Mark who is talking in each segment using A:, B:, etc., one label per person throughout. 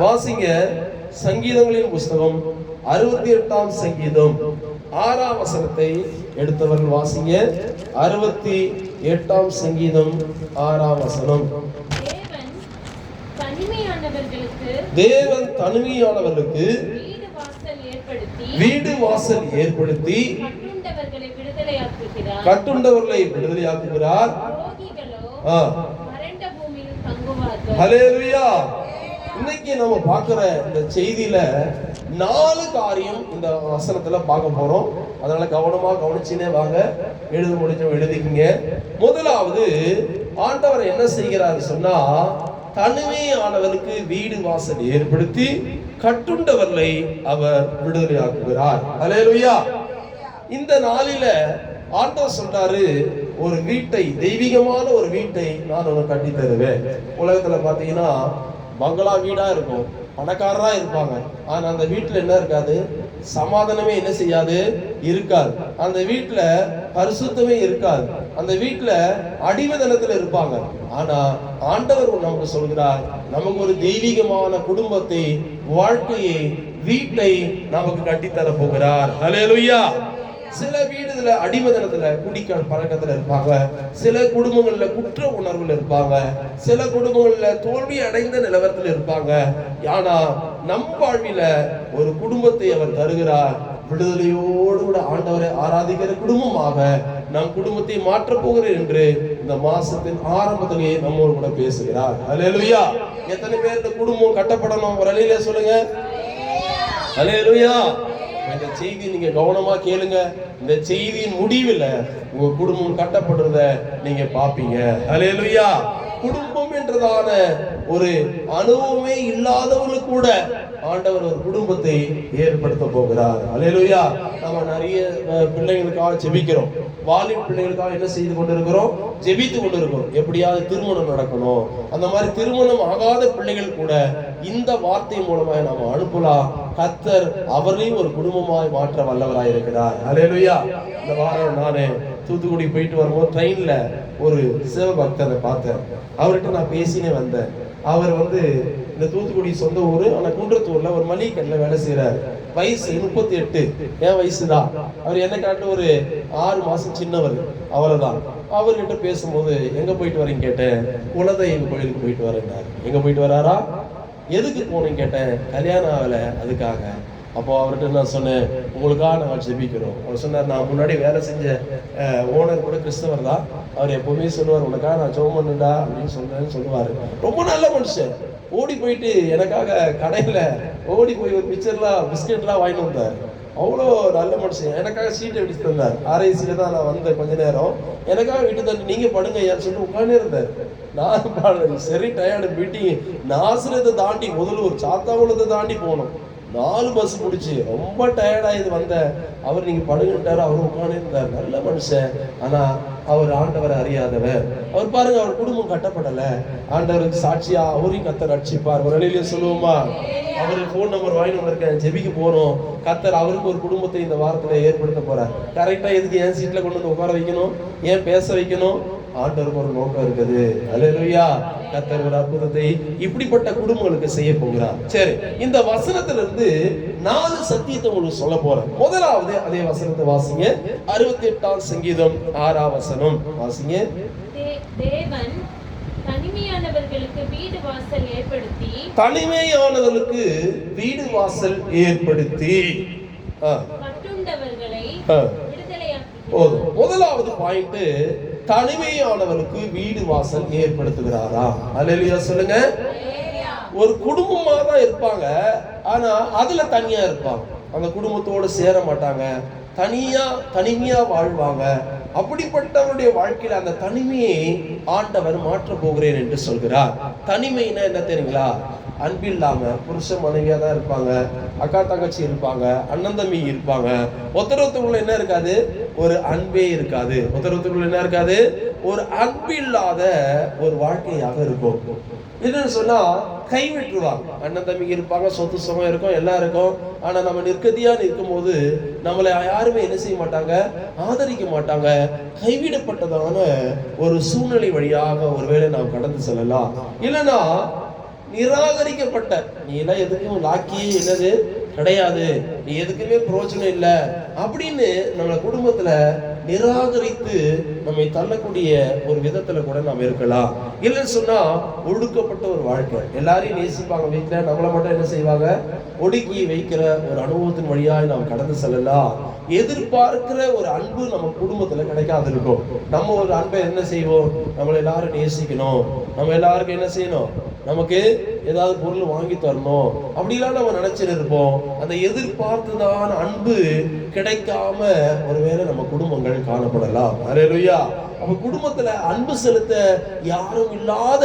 A: வாசிங்க சங்கீதங்களின் புஸ்தகம் 68ஆம் சங்கீதம் 6ஆம் வசனத்தை எடுத்தவர்கள் வாசிங்க. 68ஆம் சங்கீதம் 6ஆம் வசனம். தேவன் தனிமையானவர்களுக்கு வீடு வாசல் ஏற்படுத்தி கட்டுண்டவர்களை விடுதலையாக்குகிறார். ஹல்லேலூயா. இன்னைக்கு நம்ம பார்க்கிற இந்த செய்தியில 4 காரியம் இந்த வசனத்துல பார்க்க போறோம். அதனால கவனமா கவனிச்சுனே வாங்க. எழுத முடிஞ்சவங்க எழுதிக்கங்க. முதலாவது, ஆண்டவர் என்ன செய்கிறார் சொன்னா, தனிமையானவருக்கு வீடு வாசல் ஏற்படுத்தி கட்டுண்டவர்களை அவர் விடுதலையாக்குகிறார். ஹல்லேலூயா. இந்த நாளில ஆண்டவர் சொல்றாரு, ஒரு வீட்டை, தெய்வீகமான ஒரு வீட்டை நான் உனக்கு கட்டி தருவேன். உலகத்துல பாத்தீங்கன்னா பங்களா வீடா இருக்கும், பணக்காரரா இருப்பாங்க. ஆனா அந்த வீட்டுல என்ன இருக்காது? சமாதானமே என்ன செய்யாது? இருக்காது. அந்த வீட்டுல பரிசுத்தமே இருக்காது. அந்த வீட்டுல அடிமைத்தனத்துல இருப்பாங்க. ஆனா ஆண்டவர் நமக்கு சொல்கிறார், நமக்கு ஒரு தெய்வீகமான குடும்பத்தை, வாழ்க்கையை, வீட்டை நமக்கு கட்டித்தர போகிறார். ஹல்லேலூயா. சில வீடுல அடிமைத்தனத்துல, குடிக்க பழக்கத்துல இருப்பாங்க. சில குடும்பங்கள்ல குற்ற உணர்வுல இருப்பாங்க. சில குடும்பங்கள்ல தோல்வி அடைந்த நிலவரத்துல இருப்பாங்க. ஆனா நம் வாழ்வில ஒரு குடும்பத்தை அவர் தருகிறார். விடுதலையோடு கூட ஆண்டவரை ஆராதிக்கிற குடும்பமாக நம் குடும்பத்தை மாற்ற போகிறேன் என்று இந்த மாசத்தின் ஆரம்பத்திலேயே நம்மோடு கூட பேசுகிறார். ஹல்லேலூயா. எத்தனை பேர் இந்த குடும்பம் கட்டப்படணும்? ஒரு அலையில சொல்லுங்க. ஹல்லேலூயா. இந்த செய்தி நீங்க கவனமா கேளுங்க. இந்த செய்தியின் முடிவில் உங்க குடும்பம் கட்டப்படுறத நீங்க பாப்பீங்க. ஹல்லேலூயா. குடும்பம் என்றதான ஒரு அனுபவமே இல்லாதவர்களுக்கு கூட ஆண்டவர் ஒரு குடும்பத்தை ஏற்படுத்த போகிறார். ஹல்லேலூயா. நம்ம நிறைய பிள்ளைகளுக்காக ஜெபிக்கிறோம். வாலிப பிள்ளைகளுக்காக என்ன செய்து கொண்டிருக்கிறோம்? ஜெபித்து கொண்டிருக்கிறோம். எப்படியாவது திருமணம் நடக்கணும். அந்த மாதிரி திருமணம் ஆகாத பிள்ளைகள் கூட இந்த வார்த்தை மூலமாக நாம அனுப்பலாம். கர்த்தர் அவரையும் ஒரு குடும்பமாய் மாற்ற வல்லவராய் இருக்கிறார். ஹல்லேலூயா. இந்த வாரம் நானு தூத்துக்குடி போயிட்டு வரும்போது ட்ரெயின்ல ஒரு சிவபக்தரை பார்த்தேன். அவர்கிட்ட நான் பேசினே வந்தேன். அவர் இந்த தூத்துக்குடி சொந்த ஊரு, ஆனா குன்றத்தூர்ல ஒரு மளிகை கடையில வேலை செய்யறாரு. வயசு 38, என் வயசுதான். அவர் என்ன காட்டு ஒரு 6 மாசம் சின்னவர், அவ்வளவுதான். அவர்கிட்ட பேசும்போது எங்க போயிட்டு வரீங்க கேட்டேன். குலதெய்வ கோயிலுக்கு போயிட்டு வரேன்னாரு. எங்க போயிட்டு வராரா? எதுக்கு போனேன்னு கேட்டேன். கல்யாணம் ஆகல, அதுக்காக. அப்போ அவர்கிட்ட நான் சொன்னேன், உங்களுக்காக நாங்கள் ஜெபிக்கிறோம். அவர் சொன்னார், நான் முன்னாடி வேலை செஞ்ச ஓனர் கூட கிறிஸ்தவர் தான். அவர் எப்பவுமே சொல்லுவார், உனக்காக நான் ஜெபம் பண்ணுடா அப்படின்னு சொல்லுவார். ரொம்ப நல்ல மனுஷன். ஓடி போயிட்டு எனக்காக கடையில ஓடி போய் ஒரு பிஸ்கெட்லாம் வாங்கிட்டு வந்தார். அவ்வளோ நல்ல மனுஷன். எனக்காக சீட்டை எடுத்து தந்தார். RICல தான் நான் வந்தேன் கொஞ்ச நேரம். எனக்காக வீட்டு தந்து நீங்க படுங்க ஏன்னு சொல்லி உட்காந்து இருந்தார். நான் சரி டயர்டு, மீட்டிங் நாசிரத்தை தாண்டி முதல்ல ஒரு சாத்தாங்குளத்தை தாண்டி போனோம். 4 பஸ் முடிச்சு ரொம்ப டயர்டாயிது வந்தேன். அவர் நீங்க படுங்கிட்டாரு. அவர் உட்காந்து இருந்தார். நல்ல மனுஷன். ஆனா அவர் ஆண்டவரை அறியாதவர். அவர் பாருங்க, அவர் குடும்பம் கட்டப்படல. ஆண்டவருக்கு சாட்சியா அவரையும் கர்த்தர் ரட்சிப்பார். ஒரு நிலையில சொல்லுவோமா? அவருக்கு போன் நம்பர் வாங்கிட்டு வந்திருக்கேன். ஜெபிக்க போறோம். கர்த்தர் அவருக்கு ஒரு குடும்பத்தை இந்த வாரத்துல ஏற்படுத்த போறார். கரெக்டா எதுக்கு என் சீட்ல கொண்டு வந்து உட்கார வைக்கணும்? ஏன் பேச வைக்கணும்? ஆண்டவருக்கு ஒரு நோக்கம் இருக்குது. ஹல்லேலூயா. கர்த்தர் ஒரு அற்புதத்தை இப்படிப்பட்ட குடும்பங்களுக்கு செய்ய போகிறார். சரி, இந்த வசனத்திலிருந்து 4 சத்தியத்தை உங்களுக்கு சொல்ல போறேன். முதலாவது அதே வசனத்தை வாசிங்க. 68ஆம் சங்கீதம் 6ஆம் வசனம் வாசிங்க.
B: தேவன் தனிமையானவர்களுக்கு வீடு வாசல் ஏற்படுத்தி,
A: தனிமையானவர்களுக்கு வீடு வாசல் ஏற்படுத்தி
B: கட்டுண்டவர்களை விடுதலையாக்குகிறார்.
A: போதும். முதலாவது பாயிண்ட், தனிமையானவருக்கு வீடு வாசல் ஏற்படுத்துகிறாரா? அல்லேலூயா சொல்லுங்க. ஒரு குடும்பமா தான் இருப்பாங்க, ஆனா அதுல தனியா இருப்பாங்க. அந்த குடும்பத்தோடு சேர மாட்டாங்க. தனிமையா வாழ்வாங்க. அப்படிப்பட்டவருடைய வாழ்க்கையில அந்த தனிமையை ஆண்டவர் மாற்ற போகிறேன் என்று சொல்கிறார். தனிமைன்னா என்ன தெரியுங்களா? அன்பில்லாம புருஷன் மனைவியா தான் இருப்பாங்க. அக்கா தங்கச்சி இருப்பாங்க. அண்ணன் தம்பி இருப்பாங்க. ஒருத்தருக்குள்ள என்ன இருக்காது? ஒரு அன்பே இருக்காது. ஒருத்தருக்குள்ள என்ன இருக்காது? ஒரு அன்பில்லாத ஒரு வாழ்க்கையாக இருக்கும். என்னன்னு சொன்னா கைவிட்டுருவாங்க. அண்ணன் தம்பிக்கு இருப்பாங்க, சொத்து சுகம் இருக்கும், எல்லாம் இருக்கும். ஆனா நம்ம நிற்கதியா நிற்கும் போது நம்மளை யாருமே என்ன செய்ய மாட்டாங்க? ஆதரிக்க மாட்டாங்க. கைவிடப்பட்டதான ஒரு சூழ்நிலை வழியாக ஒருவேளை நாம் கடந்து செல்லலாம். இல்லைன்னா நிராகரிக்கப்பட்ட, நீ எல்லாம் எதுக்கும் லாக்கி என்னது கிடையாது, நீ எதுக்குமே பிரயோஜனம் இல்லை அப்படின்னு நம்ம குடும்பத்துல நிராகரித்து நம்மை தள்ளக்கூடிய ஒரு விதத்துல கூட நாம் இருக்கலாம். இல்லைன்னு சொன்னா ஒடுக்கப்பட்ட ஒரு வாழ்க்கை, எல்லாரையும் நேசிப்பாங்க வீட்டுல, நம்மளை மட்டும் என்ன செய்வாங்க, ஒடுக்கி வைக்கிற ஒரு அனுபவத்தின் வழியாக நாம் கடந்து செல்லலாம். எதிர்பார்க்கிற ஒரு அன்பு நம்ம குடும்பத்துல கிடைக்காது இருக்கும். நம்ம ஒரு அன்பை என்ன செய்வோம், நம்மளை எல்லாரும் நேசிக்கணும், நம்ம எல்லாருக்கும் என்ன செய்யணும், நமக்கு ஏதாவது பொருள் வாங்கி தரணும் அப்படிலாம் நம்ம நினைச்சிட்டு இருப்போம். அந்த எதிர்பார்த்துதான் அன்பு கிடைக்காம ஒருவேளை நம்ம குடும்பங்கள் காணப்படலாம். அல்லேலூயா. அப்ப குடும்பத்துல அன்பு செலுத்த யாரும் இல்லாத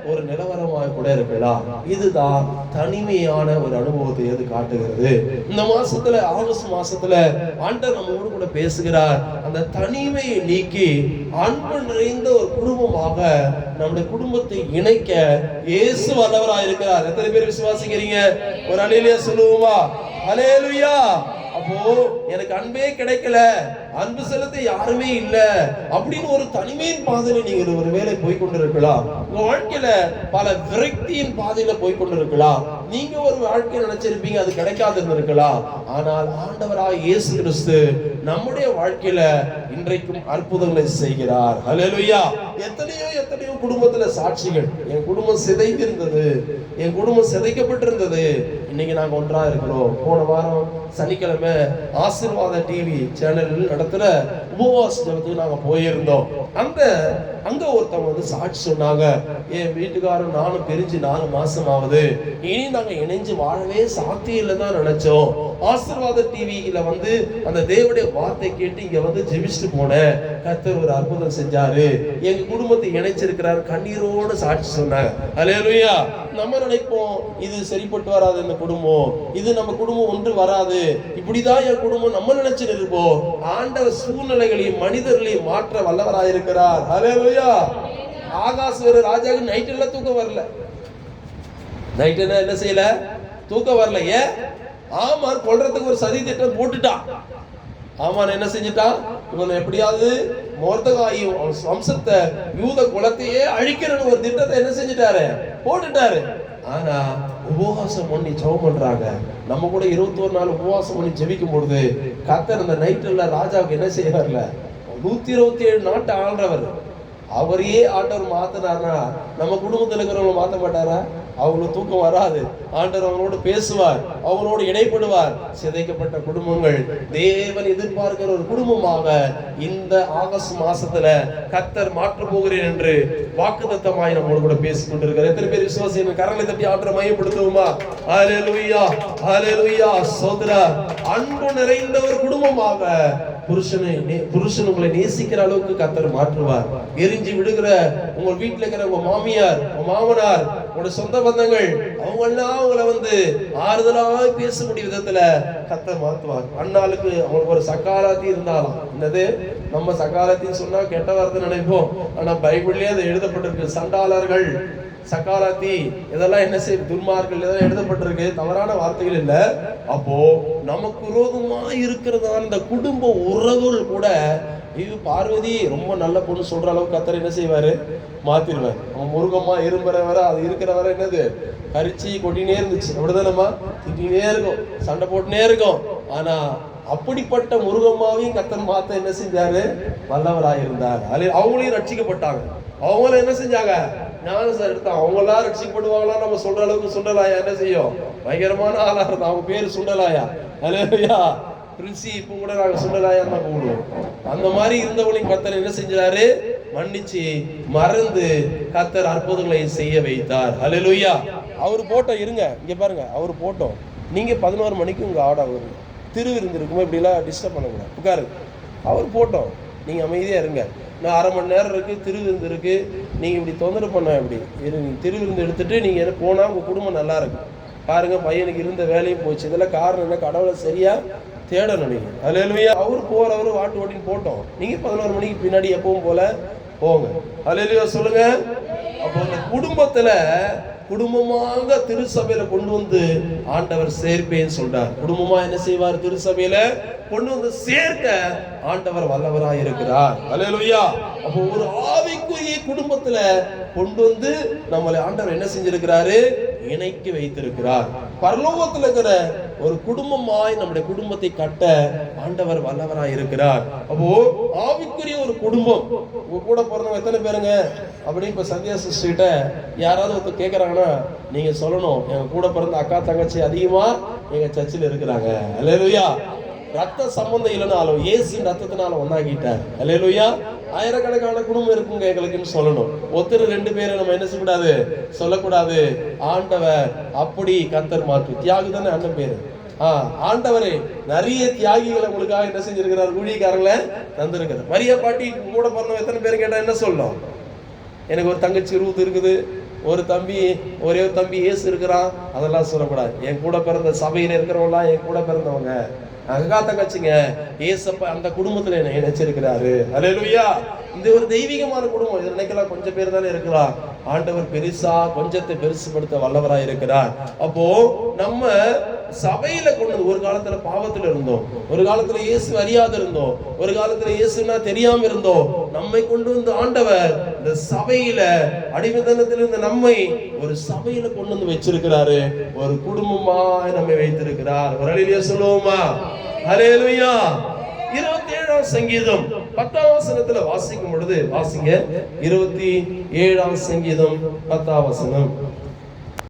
A: ஒரு நிலவரமாக கூட இருக்கலாம். இதுதான் தனிமையான ஒரு அனுபவத்தை எது காட்டுகிறது. இந்த மாசத்துல ஆகஸ்ட் மாசத்துல ஆண்டவர் நம்மோடு கூட பேசுகிறார். அந்த தனிமையை நீக்கி அன்பு நிறைந்த ஒரு குடும்பமாக நம்முடைய குடும்பத்தை இணைக்க இயேசு வல்லவராய் இருக்கிறார். எத்தனை பேர் விசுவாசிக்கிறீங்க? ஒரு அல்லேலூயா சொல்லுவோமா? அல்லேலூயா. அப்போ எனக்கு அன்பே கிடைக்கல, அன்பு செலுத்த யாருமே இல்ல அப்படின்னு ஒரு தனிமையின் பாதையில நீங்க ஒரு வேலை போய்கொண்டிருக்கலாம். உங்க வாழ்க்கையில பல விரக்தியின் பாதையில போய்கொண்டிருக்கலாம். நீங்க ஒரு வாழ்க்கை நினைச்சிருப்பீங்க, அது கிடைக்காது இருந்திருக்கலாம். ஆனால் ஆண்டவராய் இயேசு கிறிஸ்து நம்முடைய வாழ்க்கையில இன்றைக்கும் அற்புதங்களை செய்கிறார். அல்லேலூயா. எத்தனையோ குடும்பத்துல சாட்சிகள், என் குடும்பம் சிதைந்திருந்தது, என் குடும்பம் சிதைக்கப்பட்டிருந்தது, இன்னைக்கு நாங்க ஒன்றா இருக்கிறோம். போன வாரம் சனிக்கிழமை ஆசீர்வாத டிவி சேனல் நடத்துற உபவாச ஜெபத்துக்கு நாங்க போயிருந்தோம். அங்க ஒருத்தவங்க வந்து சாட்சி சொன்னாங்க, என் வீட்டுக்காரரும் நானும் பிரிஞ்சு 4 மாசம் ஆகுது, இனி நாங்க இணைஞ்சு வாழவே சாத்தியம் இல்லைன்னு நினைச்சோம். ஆசீர்வாத டிவியில வந்து அந்த தேவனுடைய வார்த்தை கேட்டு இங்க வந்து ஜெபிச்சுட்டு போனேன், கர்த்தர் ஒரு அற்புதம் செஞ்சாரு, எங்க குடும்பத்தை இணைச்சிருக்கிறார், கண்ணீரோட சாட்சி சொன்னாங்க. அல்லேலூயா. நம்ம நினைப்போம் இது சரிப்பட்டு வராது, இந்த குடும்பம், இது நம்ம குடும்பம் ஒன்று வராது, இப்படிதான் என் குடும்பம் நம்ம நினைச்சிட்டு இருப்போம். ஆண்டவர் சூழ்நிலைகளையும் மனிதர்களையும் மாற்ற வல்லவராயிருக்கிறார். அல்லேலூயா. ஆகாஷ் வேற ராஜாவுக்கு நைட் எல்லாம் தூக்கம் வரல. நைட் என்ன செய்யல, தூக்கம் வரல. ஏன்? ஆமான் கொல்றதுக்கு ஒரு சதி திட்டம் போட்டுட்டான். ஆமான் என்ன செஞ்சுட்டான், இவன் எப்படியாவது மொர்தெகாயும் வம்சத்தை யூத குலத்தையே அழிக்கிறன்னு ஒரு திட்டத்தை என்ன செஞ்சுட்டாரு, போட்டுட்டாரு. ஆனா உபவாசம் பண்ணி ஜெபம் பண்றாங்க. நம்ம கூட 21 நாள் உபவாசம் பண்ணி ஜெபிக்கும் பொழுது கர்த்தர் அந்த நைட்ல ராஜாவுக்கு என்ன செய்யறல, 127 நாட்டை ஆள்றவர், அவரையே ஆண்டவர் மாத்தினார்னா நம்ம குடும்பத்தில் இருக்கிறவங்க மாற்ற மாட்டாரா? அவங்களுக்கு தூக்கம் வராது, ஆண்டவர் அவங்களோடு பேசுவார், அவங்களோடு இடைப்படுவார். சிதைக்கப்பட்ட குடும்பங்கள் தேவன் எதிர்பார்க்கிற ஒரு குடும்பமாக இந்த ஆகஸ்ட் மாசத்துல கர்த்தர் மாற்ற போகிறேன் என்று வாக்குத்தத்தமாய் நம்மோடு கூட பேசிக் கொண்டிருக்கிறார். எத்தனை பேர் விசுவாசிகள் கரங்களை தட்டி ஆற்ற மையப்படுத்துவோமா? அல்லேலூயா, அல்லேலூயா. சோதரா, அன்பு நிறைந்த ஒரு குடும்பமாக புருஷன் உங்களை நேசிக்கிற அளவுக்கு கர்த்தர் மாற்றுவார். எரிஞ்சு விடுகிற உங்க வீட்டுல இருக்கிற உங்க மாமியார், உங்க மாமனார், உங்களோட சொந்த பந்தங்கள், அவங்க எல்லாம் உங்களை வந்து ஆறுதலாக பேசக்கூடிய விதத்துல கர்த்தர் மாற்றுவார். அண்ணாளுக்கு அவங்களுக்கு ஒரு சக்காலாத்தி இருந்தாலும், என்னது நம்ம சக்காலாத்தின்னு சொன்னா கெட்ட வார்த்தை நினைப்போம், ஆனா பைபிள்லயே அது எழுதப்பட்டிருக்கு. சண்டாளர்கள், சக்காலாத்தி, இதெல்லாம் என்ன செய்ய, துன்மார்கள், இதெல்லாம் எழுதப்பட்டிருக்கு, தவறான வார்த்தைகள் இல்லை. அப்போ நமக்கு விரோதமா இருக்கிறதான இந்த குடும்ப உறவுகள் கூட, இது பார்வதி ரொம்ப நல்ல பொண்ணு சொல்ற அளவுக்கு கர்த்தர் என்ன செய்வாரு, மாத்திருவார். அவன் முருகமா இரும்புற வர, அது இருக்கிற வர என்னது கரிச்சி கொட்டினே இருந்துச்சு, அப்படிதானம்மா, திட்டினே இருக்கும், சண்டை போட்டுனே இருக்கும். ஆனா அப்படிப்பட்ட முருகம்மாவையும் கர்த்தர் மாத்த என்ன செஞ்சாரு, வல்லவராயிருந்தார். அவங்களையும் ரட்சிக்கப்பட்டாங்க. அவங்களும் என்ன செஞ்சாங்க, ஞானம் சார் எடுத்தா. அவங்க எல்லாம் ரட்சிக்கப்படுவாங்களா நம்ம சொல்ற அளவுக்கு சுண்டலாயா என்ன செய்யும், பயங்கரமான ஆளா இருந்தா. அவங்க பேரு சுண்டலாயா. அல்லேலூயா. பிரின்சி இப்போ கூட நாங்க சுண்டலாயா தான் கூடுவோம். அந்த மாதிரி இருந்தவங்களையும் கர்த்தர் என்ன செஞ்சாரு, மன்னிச்சு மறந்து கர்த்தர் அற்புதங்களை செய்ய வைத்தார். அல்லேலூயா. அவர் போட்டோம் இருங்க, இங்க பாருங்க, அவர் போட்டோம். நீங்க 11 மணிக்கு உங்க ஆடா வருங்க, திருவிருந்து இருக்குமோ, இப்படி எல்லாம் டிஸ்டர்ப் பண்ணக்கூடாது, உட்காரு. அவர் போட்டோம், நீங்க அமைதியா இருங்க. நான் 1/2 மணி நேரம் இருக்கு, திருவிருந்து இருக்கு, நீங்க இப்படி தொந்தரவு பண்ண இப்படி இருங்க. திருவிருந்து எடுத்துட்டு நீங்க போனா உங்க குடும்பம் நல்லா இருக்கு. பாருங்க, பையனுக்கு இருந்த வேலையும் போச்சு. இதெல்லாம் காரணம் என்ன, கடவுளை சரியா தேடணும் நீங்க. அல்லேலூயா. அவர் போறவரு வாட்டு ஓட்டின்னு போட்டோம், நீங்க 11 மணிக்கு பின்னாடி எப்பவும் போல போங்க. அல்லேலூயா சொல்லுங்க. அப்போ அந்த குடும்பத்துல குடும்பமாக திருச்சபையில கொண்டு வந்து ஆண்டவர் சேர்ப்பேன்னு சொல்றார். குடும்பமா என்ன செய்வார்? திருச்சபையில கொண்டு வந்து சேர்க்க ஆண்டவர் வல்லவராய் இருக்கிறார். அல்லேலூயா. அப்போ ஒரு ஆவிக்குரிய குடும்பத்துல கொண்டு வந்து நம்மளை ஆண்டவர் என்ன செஞ்சிருக்கிறாரு? இணைக்கி வைத்திருக்கிறார். பரலோகத்தில் இருக்கிற ஒரு குடும்பமாய் நம்முடைய குடும்பத்தை கட்ட ஆண்டவர் வல்லவராய் இருக்கிறார். அப்போ ஆவிக்குரிய ஒரு குடும்பம். உங்க கூட பிறந்தவங்க எத்தனை பேருங்க அப்படின்னு இப்ப சந்தியா சிஸ்டர்கிட்ட யாராவது ஒருத்தர் கேட்கறாங்கன்னா நீங்க சொல்லணும், எங்க கூட பிறந்த அக்கா தங்கச்சி அதிகமா எங்க சர்ச்சில் இருக்கிறாங்க. அல்லேலூயா. ரத்த சம்பந்தம் இல்லைனாலும் இயேசுவின் ரத்தத்தினால ஒன்னாகிட்டார். அல்லேலூயா. ஆயிரக்கணக்கான குடும்பம் இருக்குங்க எங்களுக்குன்னு சொல்லணும். ஒருத்தர் 2 பேரை நம்ம என்ன செய்யக்கூடாது? சொல்லக்கூடாது. ஆண்டவர் அப்படி கர்த்தர் மாற்று தியாகி தானே அண்ணன் பேரு. ஆண்டவரே நிறைய தியாகிகளை உங்களுக்காக என்ன செஞ்சிருக்கிறார்? ஊழியக்காரங்களை தந்திருக்கிறார். மரியா பாட்டி கூட பிறந்தவங்க எத்தனை பேர் கேட்டா என்ன சொல்லணும்? எனக்கு ஒரு தங்கச்சி ரூத் இருக்குது, ஒரு தம்பி, ஒரே ஒரு தம்பி இயேசு இருக்கிறான், அதெல்லாம் சொல்லக்கூடாது. என் கூட பிறந்த சபையில இருக்கிறவங்களாம் என் கூட பிறந்தவங்க, அக்கா தங்கச்சிங்க, ஏசப்பா அந்த குடும்பத்துல என்ன இணைச்சிருக்கிறாரு. அல்லேலூயா. இந்த ஒரு தெய்வீகமான குடும்பம். இது நினைக்கலாம் கொஞ்சம் பேர் தானே இருக்கலாம். ஆண்டவர் பெருசா கொஞ்சத்தை பெருசுபடுத்த வல்லவராய் இருக்கிறார். அப்போ நம்ம சபையில கொண்டு ஒரு காலத்துல பாவத்துல இருந்தோம், ஒரு காலத்துல இயேசு அறியாத இருந்தோம், ஒரு காலத்துல இயேசுனா தெரியாம இருந்தோம். நம்மை கொண்டு வந்து ஆண்டவர் இந்த சபையில அடிமைத்தனத்தில் இருந்த நம்மை ஒரு சபையில கொண்டு வந்து வச்சிருக்கிறாரு. ஒரு குடும்பமாய் நம்மை வைத்திருக்கிறார். ஒரு அல்லேலூயா சொல்லுவோமா? அல்லேலூயா. 27ஆம் சங்கீதம் 10ஆம் வசனத்துல வாசிக்கும் பொழுது, வாசிங்க 27ஆம் சங்கீதம் 10ஆம் வசனம்.